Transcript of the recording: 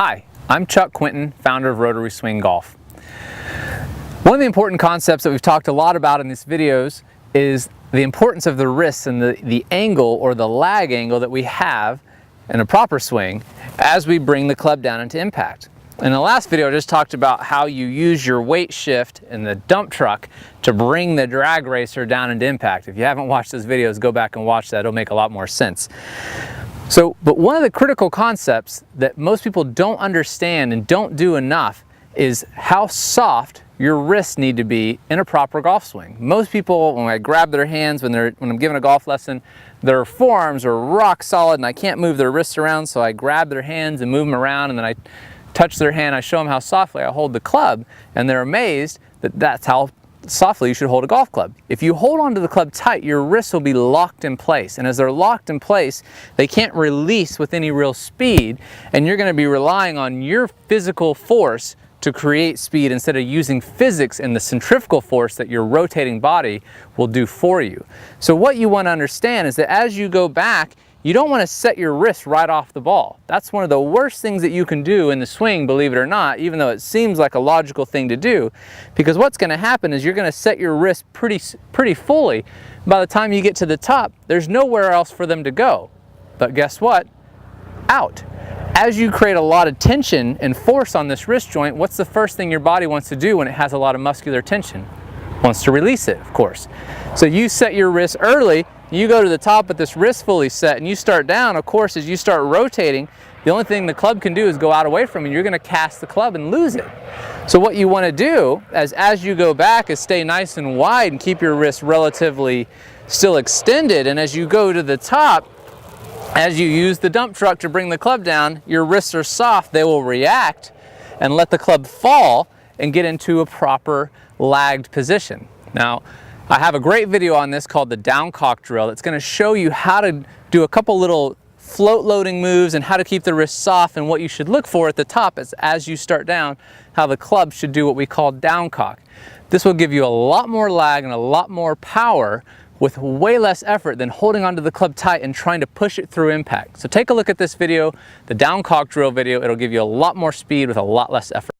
Hi, I'm Chuck Quinton, founder of Rotary Swing Golf. One of the important concepts that we've talked a lot about in these videos is the importance of the wrists and the angle or the lag angle that we have in a proper swing as we bring the club down into impact. In the last video, I just talked about how you use your weight shift in the dump truck to bring the drag racer down into impact. If you haven't watched those videos, go back and watch that. It'll make a lot more sense. But one of the critical concepts that most people don't understand and don't do enough is how soft your wrists need to be in a proper golf swing. Most people, when I grab their hands when I'm giving a golf lesson, their forearms are rock solid and I can't move their wrists around, so I grab their hands and move them around, and then I touch their hand, I show them how softly I hold the club, and they're amazed that that's how softly you should hold a golf club. If you hold onto the club tight, your wrists will be locked in place, and as they're locked in place, they can't release with any real speed, and you're going to be relying on your physical force to create speed instead of using physics and the centrifugal force that your rotating body will do for you. So what you want to understand is that as you go back, you don't want to set your wrist right off the ball. That's one of the worst things that you can do in the swing, believe it or not, even though it seems like a logical thing to do, because what's going to happen is you're going to set your wrist pretty fully. By the time you get to the top, there's nowhere else for them to go. But guess what? Out. As you create a lot of tension and force on this wrist joint, what's the first thing your body wants to do when it has a lot of muscular tension? Wants to release it, of course. So you set your wrist early, you go to the top with this wrist fully set, and you start down. Of course, as you start rotating, the only thing the club can do is go out away from you. You're going to cast the club and lose it. So what you want to do as you go back is stay nice and wide and keep your wrist relatively still extended. And as you go to the top, as you use the dump truck to bring the club down, your wrists are soft. They will react and let the club fall and get into a proper lagged position. Now, I have a great video on this called the downcock drill that's going to show you how to do a couple little float loading moves and how to keep the wrist soft, and what you should look for at the top as you start down, how the club should do what we call downcock. This will give you a lot more lag and a lot more power with way less effort than holding onto the club tight and trying to push it through impact. So take a look at this video, the downcock drill video. It'll give you a lot more speed with a lot less effort.